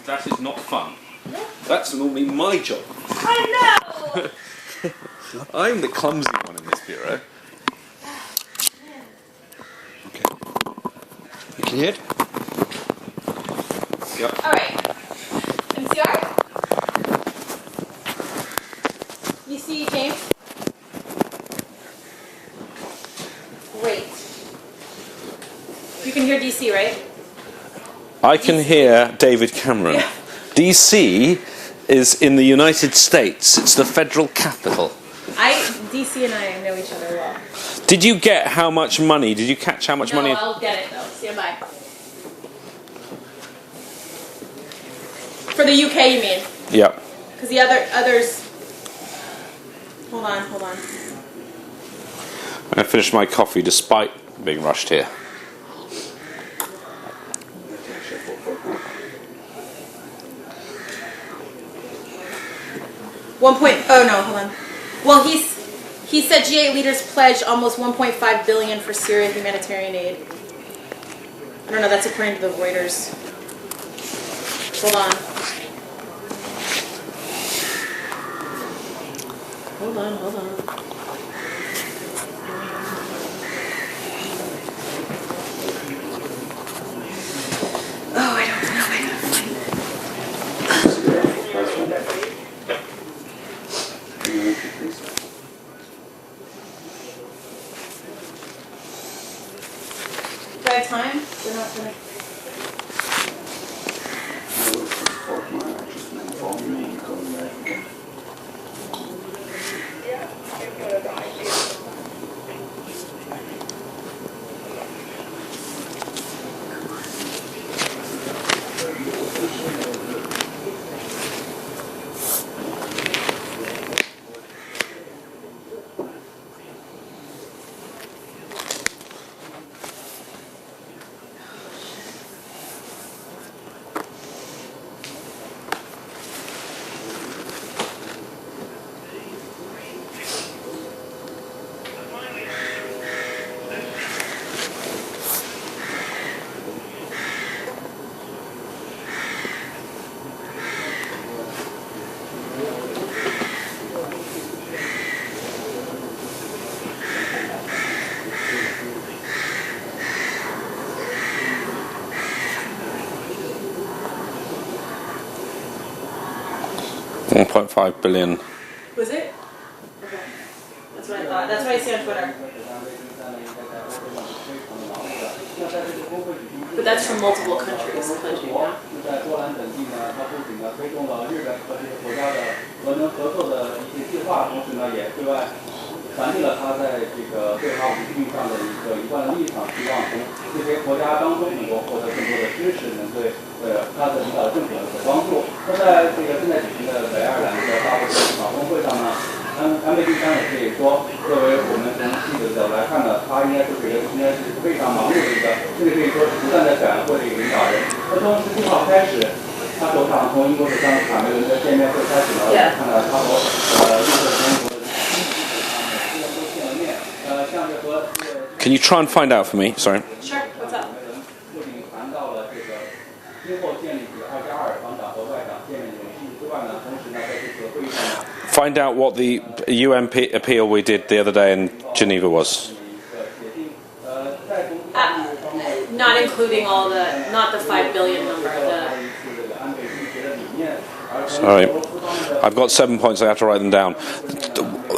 That is not fun. That's normally my job. I know! I'm the clumsy one in this bureau. Okay. You can hear it? Yep. Alright. MCR? You see James? Great. You can hear DC, right? I can hear David Cameron. Yeah. DC is in the United States. It's the federal capital. DC and I know each other well. Did you get how much money? Did you catch how much money? No, I'll get it though. Stand by. For the UK, you mean? Yeah. Because the others. Hold on. I'm going to finish my coffee despite being rushed here. Hold on. Well, he said G8 leaders pledged almost 1.5 billion for Syria humanitarian aid. I don't know. That's according to the Reuters. Hold on. Oh, I don't know. Do I have time? We're not gonna. $1.5 billion. Was it? Okay. That's what I thought. That's what I see on Twitter. But that's from multiple countries pledging, yeah? Can you try and find out for me? Sorry. Sure. What's up? Find out what the UN appeal we did the other day in Geneva was. Not including not the 5 billion number. Sorry. I've got 7 points, I have to write them down.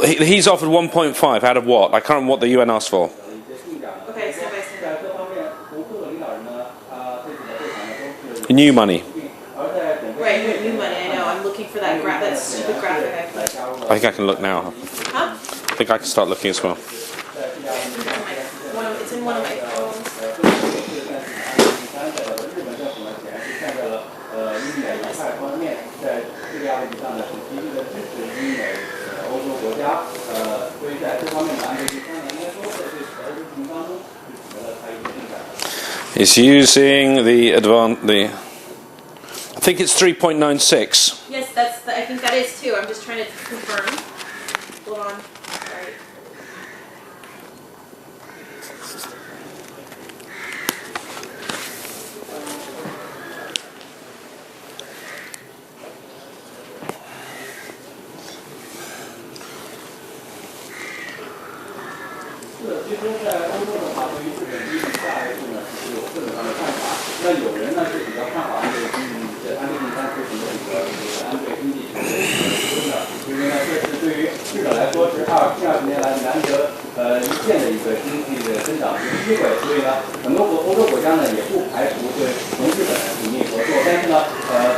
He's offered 1.5 out of what? I can't remember what the UN asked for. Okay, step by step. New money. Right, new money, I know. I'm looking for that stupid graphic I put. I think I can look now. Huh? I think I can start looking as well. It's in one of my phones. He's using the I think it's 3.96. Yes, I think that is too. I'm just trying to confirm. Hold on. Sorry. 那有人呢是比较看好安倍晋三推行的这个安倍经济学的一个因为呢这是对于日本来说是近20年来难得一见的一个经济的增长的一个机会，所以呢很多欧洲国家呢也不排除会同日本紧密合作，但是呢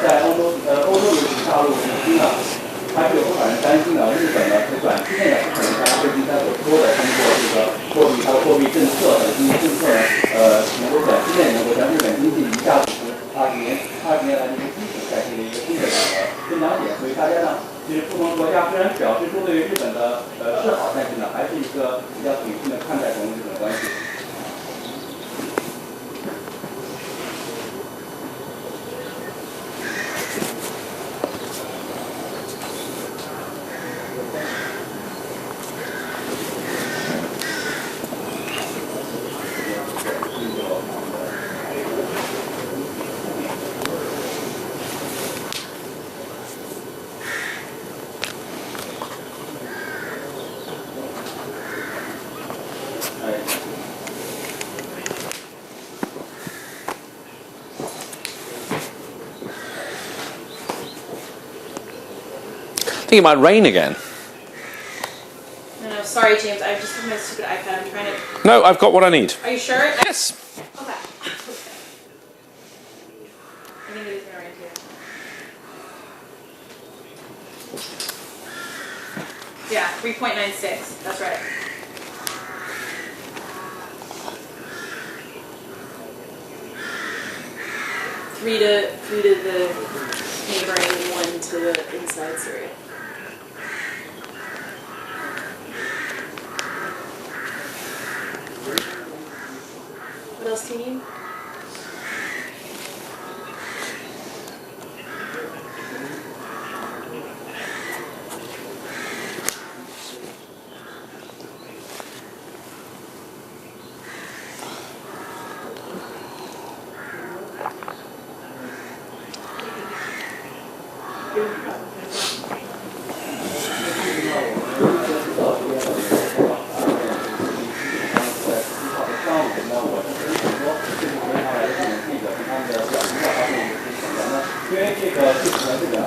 在欧洲尤其大陆地区呢。还是有不少人担心的，日本呢在短期内呢不可能像安倍晋三所说的通过这个它的货币政策和经济政策呢，能够短期内能够让日本经济一下子从20年来的一个基础改进了一个新的增长点，所以大家呢，其实不同国家虽然表示说对于日本的示好，但是呢还是一个比较谨慎的看待中日本关系。I think it might rain again. No, sorry, James. I just have my stupid iPad. I'm trying to. No, I've got what I need. Are you sure? Yes. Okay. I think it is gonna rain too. Yeah, 3.96. That's right. Three to the neighboring, 1 to the inside Syria. What else do you need?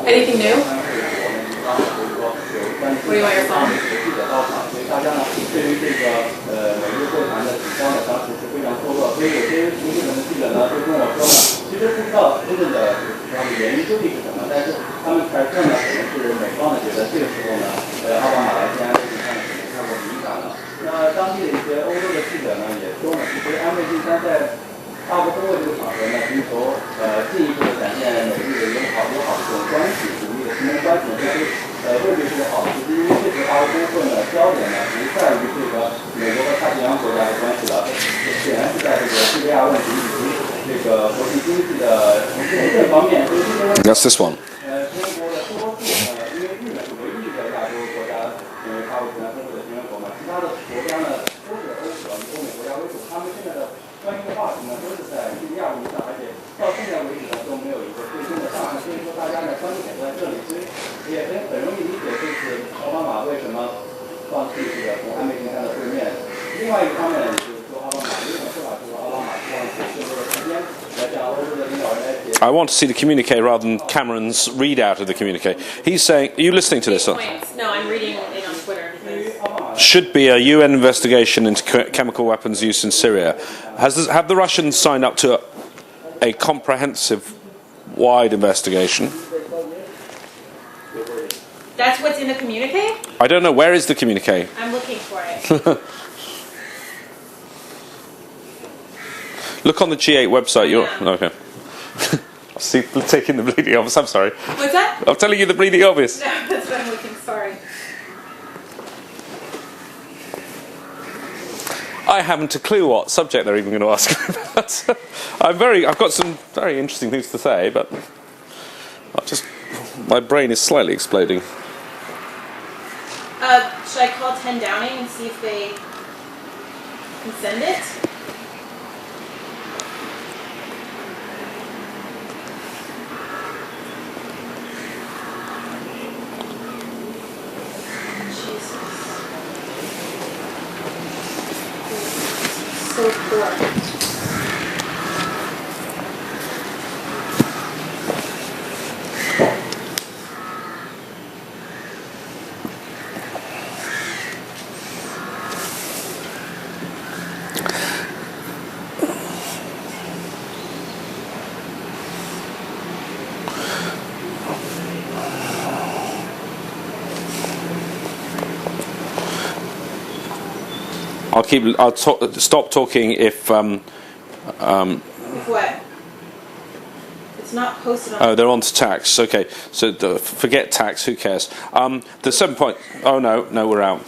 Anything new? What do you want your phone? 所以大家呢，对于这个美日会谈的紧张呢，当时是非常错愕。所以有些日本的记者呢，就跟我说呢，其实不知道真正的这样的原因究竟是什么，但是他们猜测呢，可能是美方呢觉得这个时候呢，奥巴马来见安倍晋三呢，可能太过敏感了。那当地的一些欧洲的记者呢，也说呢，其实安倍晋三在大国峰会这个场合呢，寻求进一步的展现美日的友好的这种关系，紧密的亲密关系呢，这是未必是个好事，因为这次大国峰会呢，焦点呢不在于这个美国和太平洋国家的关系了，显然是在这个叙利亚问题以及这个国际经济的重振方面。所以这些问题 That's this one. 中国的多数因为日本是唯一一个亚洲国家加入全峰会的成员国嘛，其他的国家呢都是欧美国家为主，他们现在的关心的话题呢都是在叙利亚问题上，而且到现在为止呢都没有一个最终的答案，所以说大家呢关注点都在这里，所以也很容易理解这次奥巴马为什么放弃这个同安倍晋三的会面。另外一方面呢，也就是说奥巴马有一种说法，就是奥巴马希望借更多的时间来向欧洲的领导人来解。I want to see the communique rather than Cameron's readout of the communique. He's saying, are you listening to this? No, I'm reading it on Twitter because Should be a UN investigation into chemical weapons use in Syria. Have the Russians signed up to a comprehensive, wide investigation? that's what's in the communique. I don't know. Where is the communique? I'm looking for it. Look on the G8 website. You're Yeah. okay. See, taking the bleeding obvious. I'm sorry. What's that? I'm telling you the bleeding obvious. No, that's what I'm looking. Sorry. I haven't a clue what subject they're even going to ask about. I've got some very interesting things to say, but my brain is slightly exploding. Should I call 10 Downing and see if they can send it? Jesus. So poor. stop talking if. If what? It's not posted on. Oh, they're on to tax. Okay, so forget tax. Who cares? The 7 point. Oh no, we're out.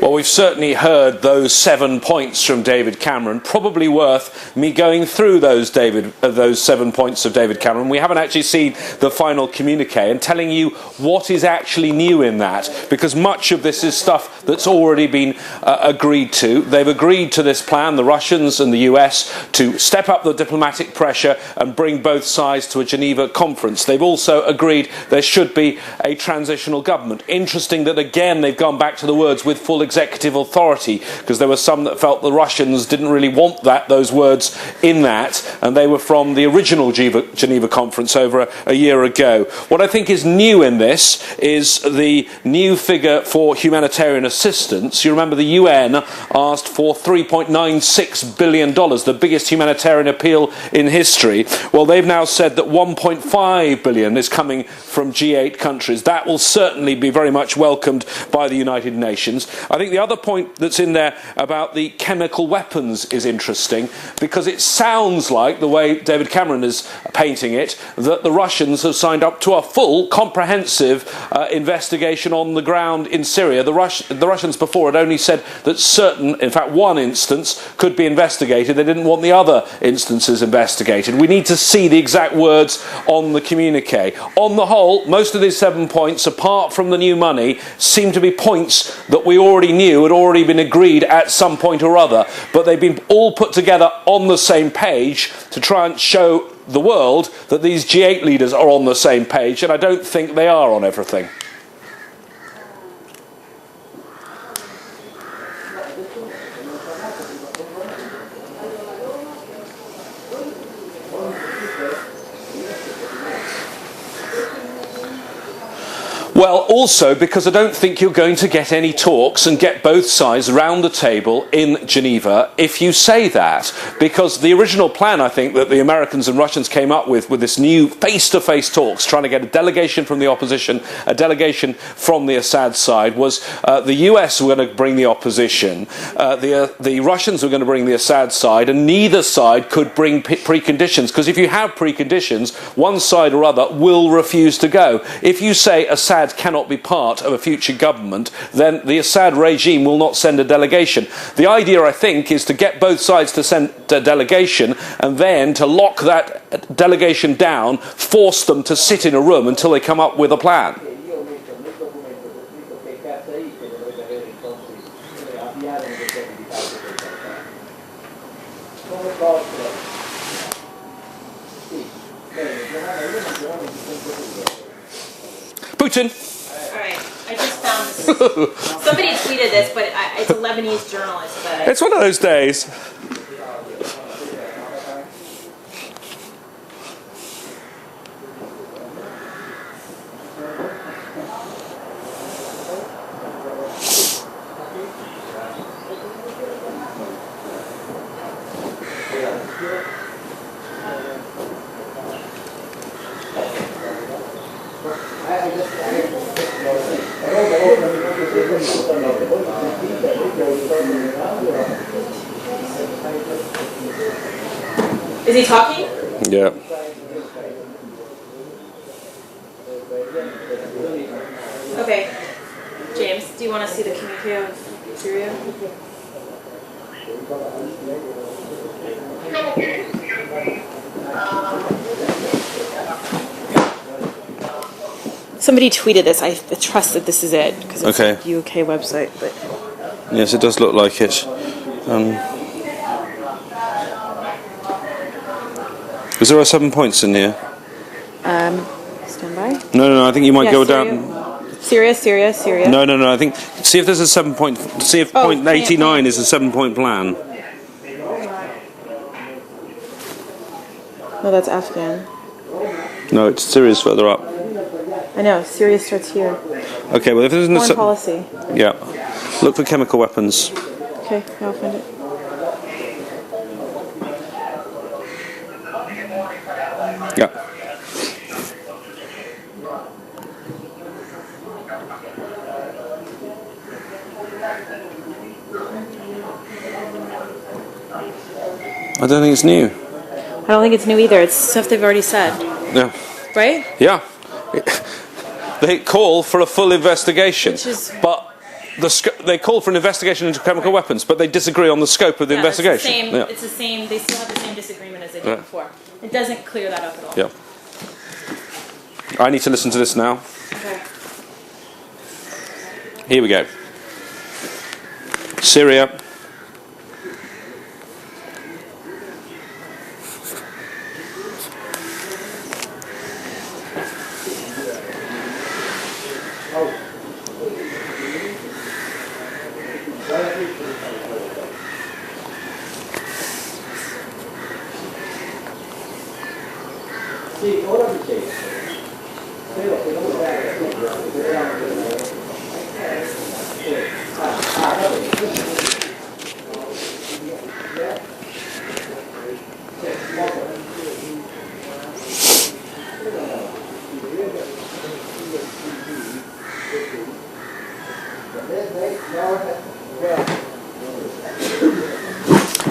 Well, we've certainly heard those 7 points from David Cameron. Probably worth me going through those 7 points of David Cameron. We haven't actually seen the final communique and telling you what is actually new in that, because much of this is stuff that's already been agreed to. They've agreed to this plan, the Russians and the US, to step up the diplomatic pressure and bring both sides to a Geneva conference. They've also agreed there should be a transitional government. Interesting that again they've gone back to the words with full executive authority, because there were some that felt the Russians didn't really want those words in that, and they were from the original Geneva conference over a year ago. What I think is new in this is the new figure for humanitarian assistance. You remember the UN asked for $3.96 billion, the biggest humanitarian appeal in history. Well, they've now said that $1.5 billion is coming from G8 countries. That will certainly be very much welcomed by the United Nations. I think the other point that's in there about the chemical weapons is interesting, because it sounds like, the way David Cameron is painting it, that the Russians have signed up to a full, comprehensive investigation on the ground in Syria. The Russians before had only said that certain, in fact one instance, could be investigated. They didn't want the other instances investigated. We need to see the exact words on the communique. On the whole, most of these 7 points, apart from the new money, seem to be points that we already knew had already been agreed at some point or other, but they've been all put together on the same page to try and show the world that these G8 leaders are on the same page, and I don't think they are on everything. Well, also because I don't think you're going to get any talks and get both sides round the table in Geneva if you say that. Because the original plan, I think, that the Americans and Russians came up with this new face-to-face talks, trying to get a delegation from the opposition, a delegation from the Assad side, was the US were going to bring the opposition, the Russians were going to bring the Assad side, and neither side could bring preconditions. Because if you have preconditions, one side or other will refuse to go. If you say Assad cannot be part of a future government, then the Assad regime will not send a delegation. The idea, I think, is to get both sides to send a delegation, and then to lock that delegation down, force them to sit in a room until they come up with a plan. Putin. All right, I just found this. Somebody tweeted this, but it's a Lebanese journalist. It's one of those days. Is he talking? Yeah. Okay. James, do you want to see the communique of Syria? Somebody tweeted this. I trust that this is it, because it's a UK website. But yes, it does look like it. Is there 7 points in here? Stand by. No, I think you might go down. Syria, Syria, Syria. No. I think see if there's a 7 point. See if Oh, point 89 is a 7-point plan. No, that's Afghan. No, it's Syria's further up. I know. Syria starts here. Okay, well if there's Foreign a policy. yeah, look for chemical weapons. Okay, I'll find it. Yeah. I don't think it's new. I don't think it's new either. It's stuff they've already said. Yeah. Right? Yeah. They call for a full investigation, Which is- but they call for an investigation into chemical weapons, but they disagree on the scope of the investigation. It's the same. They still have the same disagreement as they did before. It doesn't clear that up at all. Yeah. I need to listen to this now. Okay. Here we go. Syria.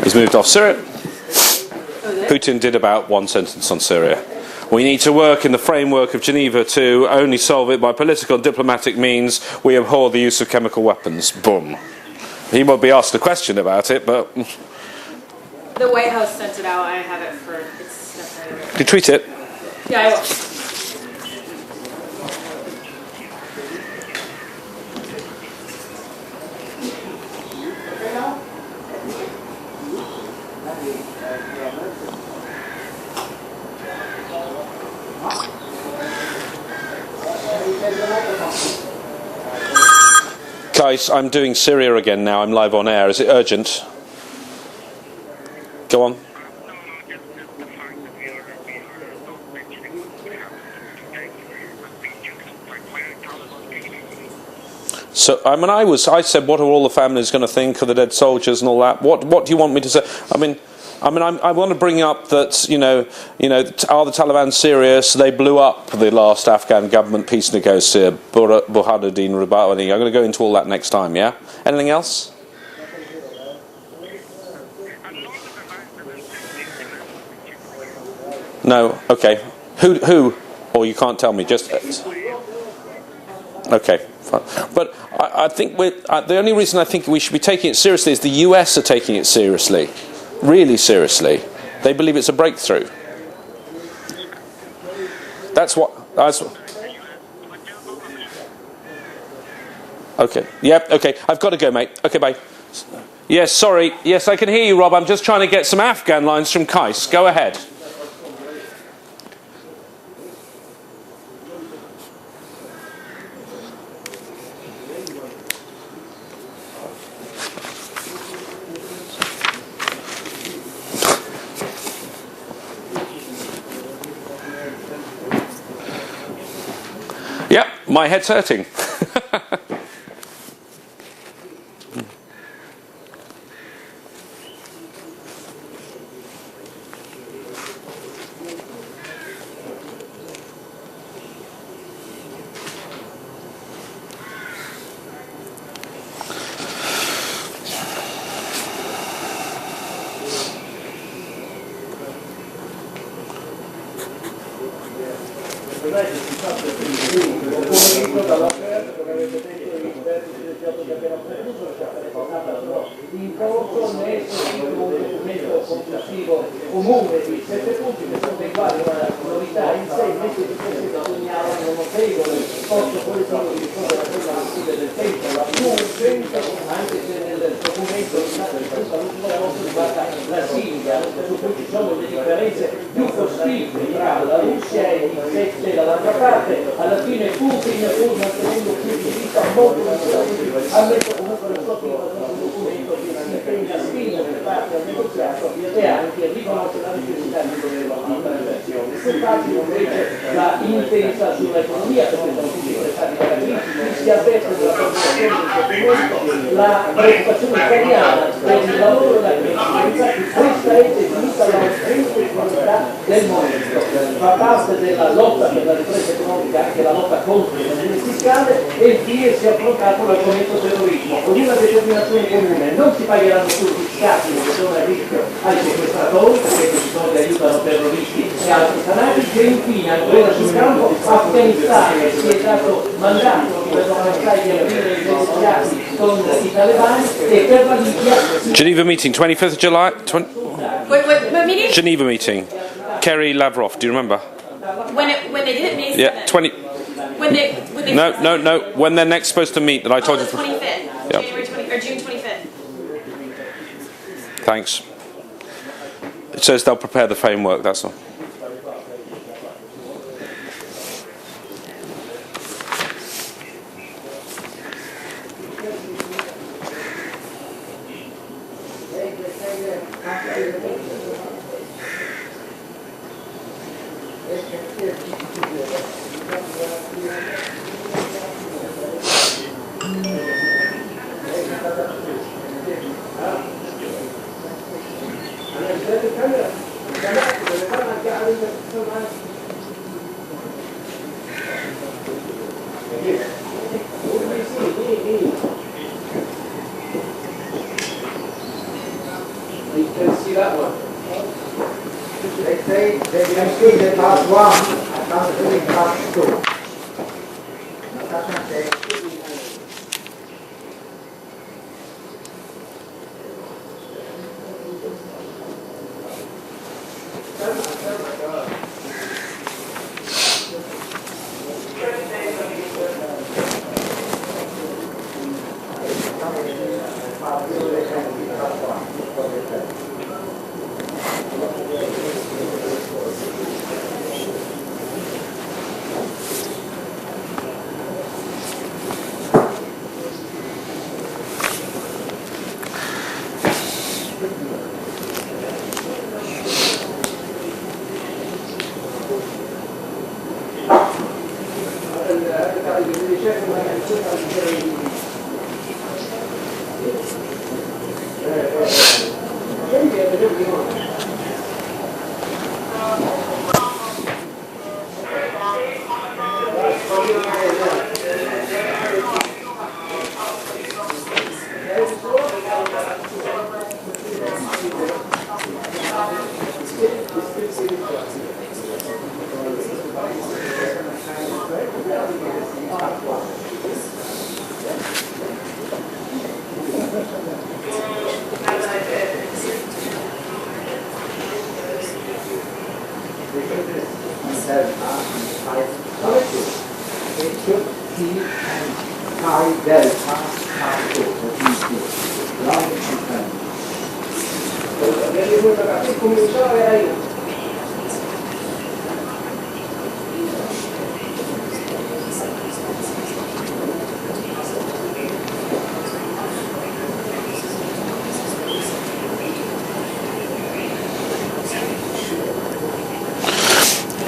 He's moved off Syria. Putin did about one sentence on Syria. We need to work in the framework of Geneva to only solve it by political and diplomatic means. We abhor the use of chemical weapons. Boom. He won't be asked a question about it, but... The White House sent it out. I have it for... It's definitely... Did you tweet it? Yeah, I will. Guys, I'm doing Syria again now. I'm live on air. Is it urgent? Go on. So, I said, what are all the families going to think of the dead soldiers and all that? What do you want me to say? I want to bring up that, are the Taliban serious? They blew up the last Afghan government peace negotiator, Burhanuddin Rabbani. I'm going to go into all that next time, yeah? Anything else? No? Okay. Who? Or you can't tell me, just... Okay, fine. But I think the only reason I think we should be taking it seriously is the US are taking it seriously. Really seriously. They believe it's a breakthrough. That's what... Okay. Yep, okay. I've got to go, mate. Okay, bye. Yes, sorry. Yes, I can hear you, Rob. I'm just trying to get some Afghan lines from Kais. Go ahead. Yep, my head's hurting. in corso ne un documento conclusivo comune di 7 punti che sono dei quali una novità in sé, invece di queste segnalano un notevole sforzo politico di risolvere la sfida del tempo, la più urgente, anche se nel documento tutta l'ultima volta riguarda la Siria, su cui ci sono le differenze più cospicue tra la Russia e i 7 dall'altra parte. Alla fine Putin, pur mantenendo più di vita molto ha messo comunque lo scopo di un documento che si impegna a spingere le parti al negoziato e anche riconosce la necessità di doverlo all'intervenzione. Se facile invece la intesa sull'economia, perché sono tutti prestati dalla crisi, si avverte della popolazione del documento la preoccupazione italiana per il lavoro e la crescita. Infatti questa è definita la priorità del momento. Fa parte della lotta per la ripresa economica anche la lotta contro l'evasione fiscale e infine si è affrontato l'argomento terrorismo con una determinazione comune: non si pagheranno più gli scatti che sono a rischio ai sequestratori, perché questi soldi aiutano terroristi e altri fanatici, e infine ancora sul campo Afghanistan si è dato mandato per avanzare di aprire i negoziati con i talebani e per la Libia Geneva meeting, 25th of July. What meeting? Geneva meeting. Kerry Lavrov, do you remember? When they did it, May 7th. Yeah, 20. When they No. When they're next supposed to meet, that I told the you. 25th, Yeah. January 20 or June 25th. Thanks. It says they'll prepare the framework, that's all. You can see that one. They say they can see the part 1, I can't see part 2. Natasha says,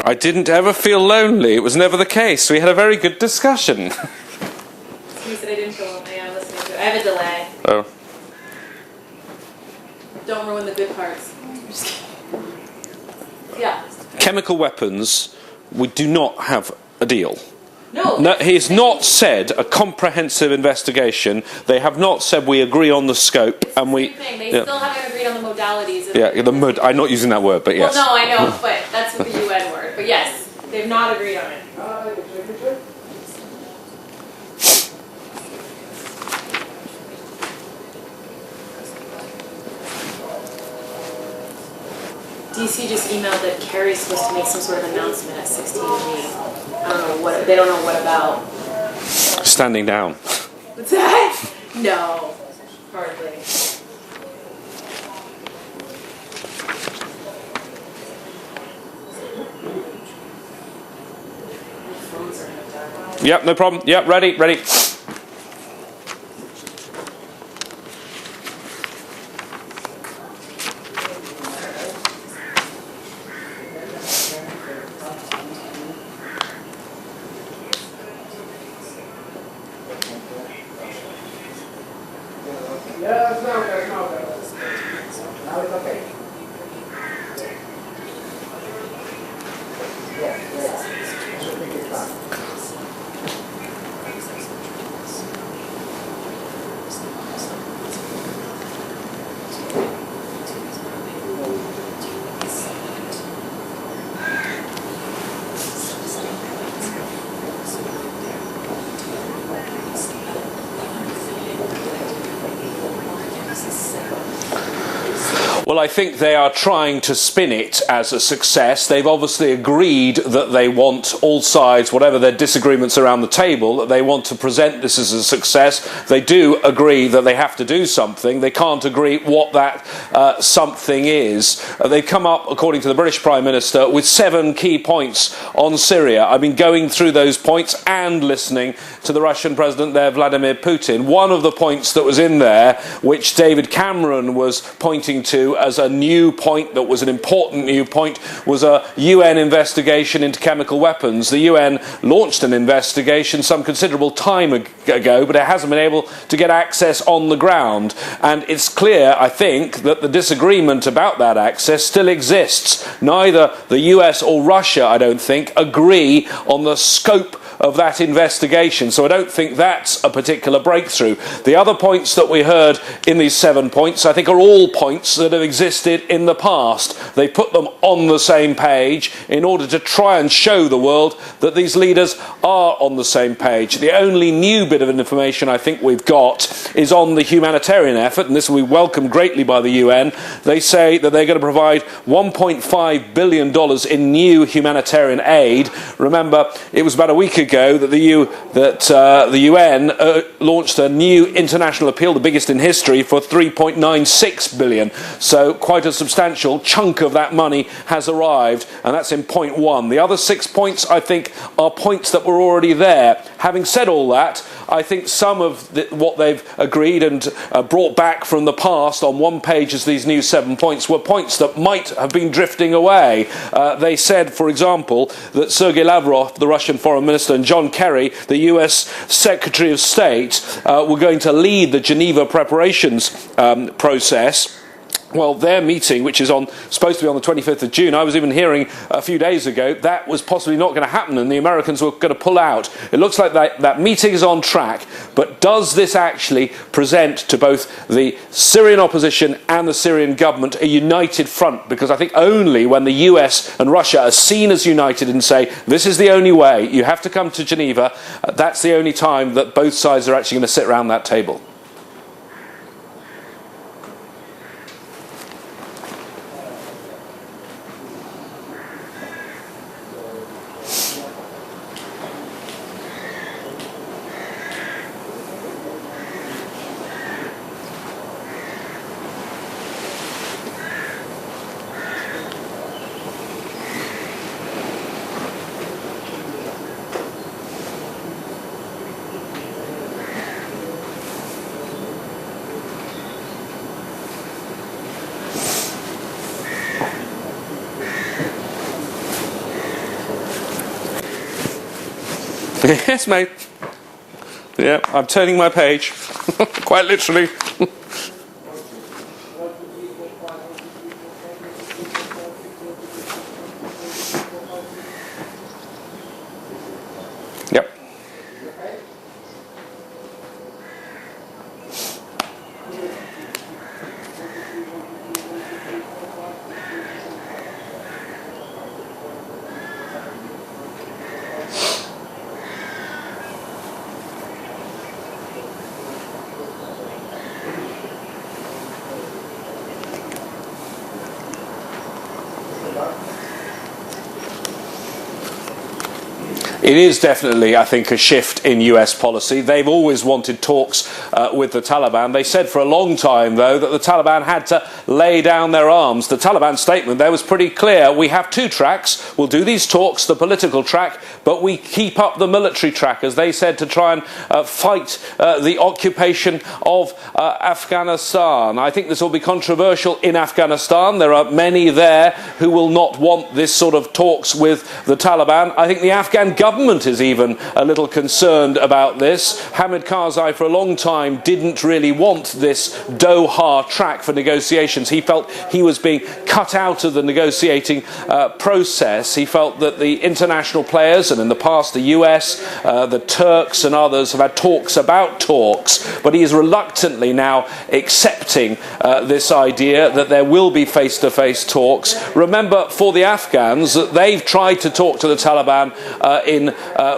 I didn't ever feel lonely. It was never the case. We had a very good discussion. You said I didn't feel lonely. I'm listening to it. I have a delay. Oh. Don't ruin the good parts. Just kidding. Yeah. Chemical weapons, we do not have a deal. No. He has not said a comprehensive investigation. They have not said we agree on the scope, and we. Same thing. They still haven't agreed on the modalities. Of Yeah, the mud. I'm not using that word, but yes. Well, no, I know, but that's the UN word. But yes, they've not agreed on it. BBC just emailed that Kerry's supposed to make some sort of announcement at 16 I don't know what, they don't know what about. Standing down. What's that? No, hardly. Yep, no problem. Yep, ready, ready. Yeah, it's not okay, now it's okay. Yeah. I think it's fine. Well, I think they are trying to spin it as a success. They've obviously agreed that they want all sides, whatever their disagreements around the table, that they want to present this as a success. They do agree that they have to do something. They can't agree what that something is. They've come up, according to the British Prime Minister, with 7 key points on Syria. I've been going through those points and listening to the Russian President there, Vladimir Putin. One of the points that was in there, which David Cameron was pointing to as a new point, that was an important new point, was a UN investigation into chemical weapons. The UN launched an investigation some considerable time ago, but it hasn't been able to get access on the ground. And it's clear, I think, that the disagreement about that access still exists. Neither the US or Russia, I don't think, agree on the scope of that investigation. So I don't think that's a particular breakthrough. The other points that we heard in these 7 points, I think, are all points that have existed in the past. They put them on the same page in order to try and show the world that these leaders are on the same page. The only new bit of information I think we've got is on the humanitarian effort, and this will be welcomed greatly by the UN. They say that they're going to provide $1.5 billion in new humanitarian aid. Remember, it was about a week ago that the UN launched a new international appeal, the biggest in history, for $3.96 billion. So quite a substantial chunk of that money has arrived, and that's in point 1. The other 6 points, I think, are points that were already there. Having said all that, I think some of what they've agreed and brought back from the past on one page as these new 7 points were points that might have been drifting away. They said, for example, that Sergei Lavrov, the Russian foreign minister, and John Kerry, the US Secretary of State, were going to lead the Geneva preparations process. Well, their meeting, which is supposed to be on the 25th of June, I was even hearing a few days ago, that was possibly not going to happen and the Americans were going to pull out. It looks like that meeting is on track, but does this actually present to both the Syrian opposition and the Syrian government a united front? Because I think only when the US and Russia are seen as united and say, this is the only way, you have to come to Geneva, that's the only time that both sides are actually going to sit around that table. Yes, mate. Yeah, I'm turning my page. Quite literally. Yep. It is definitely, I think, a shift in US policy. They've always wanted talks with the Taliban. They said for a long time, though, that the Taliban had to lay down their arms. The Taliban statement there was pretty clear. We have two tracks. We'll do these talks, the political track, but we keep up the military track, as they said, to try and fight the occupation of Afghanistan. I think this will be controversial in Afghanistan. There are many there who will not want this sort of talks with the Taliban. I think the Afghan government is even a little concerned about this. Hamid Karzai for a long time didn't really want this Doha track for negotiations. He felt he was being cut out of the negotiating process. He felt that the international players, and in the past the US, the Turks and others, have had talks about talks, but he is reluctantly now accepting this idea that there will be face-to-face talks. Remember, for the Afghans, that they've tried to talk to the Taliban in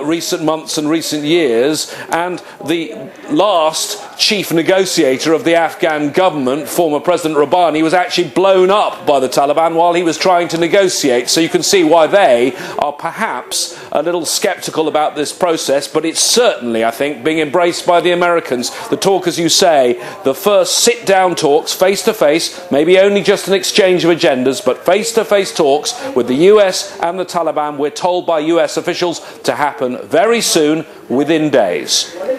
recent months and recent years, and the last chief negotiator of the Afghan government, former President Rabbani, was actually blown up by the Taliban while he was trying to negotiate. So you can see why they are perhaps a little sceptical about this process, but it's certainly, I think, being embraced by the Americans. The talk, as you say, the first sit-down talks, face-to-face, maybe only just an exchange of agendas, but face-to-face talks with the US and the Taliban, we're told by US officials, to happen very soon, within days. What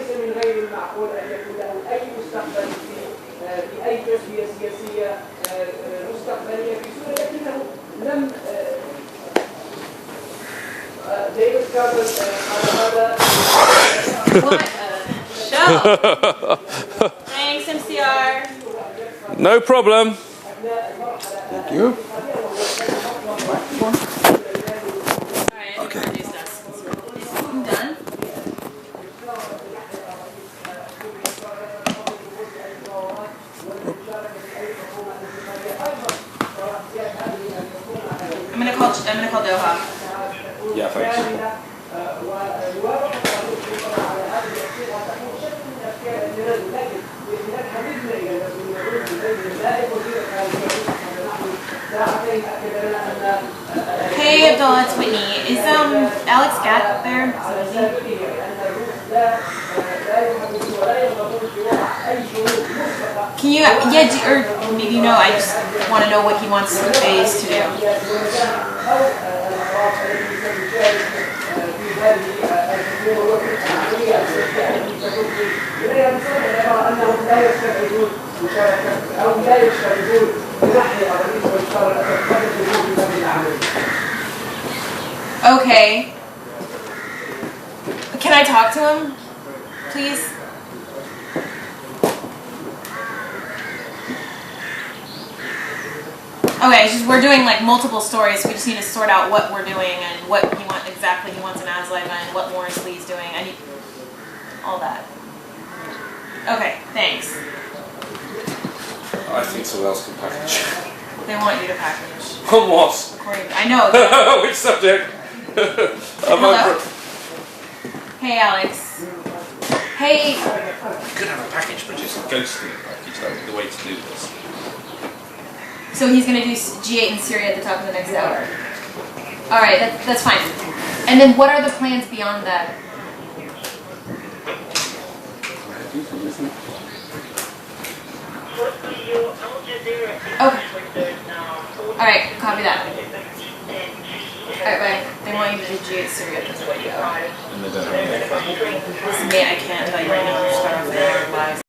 a show! Thanks, MCR. No problem. Thank you. Alright, okay. Introduced us. I'm done. I'm gonna call Doha. Yeah, thanks. Hey Abdullah, it's Whitney. Is Alex Gatt there? Can you, yeah, or maybe you know, I just want to know what he wants FaZe to do. Okay. Can I talk to him, please? Okay, it's just we're doing like multiple stories, so we just need to sort out what we're doing and what he exactly he wants in Aslaiva and what Lawrence Lee's doing. I need all that. Okay, thanks. I think someone else can package. They want you to package. On what? I know. Which subject? Hello? Hey, Alex. Hey. You could have a package, but just a ghosting package. That would be the way to do this. So he's going to do G8 in Syria at the top of the next hour. All right, that's fine. And then what are the plans beyond that? Okay. All right, copy that. All right, bye. They want you to do G8 Syria at the top of the hour. And they don't have any. This is me. I can't tell you right now. Start off the hour live.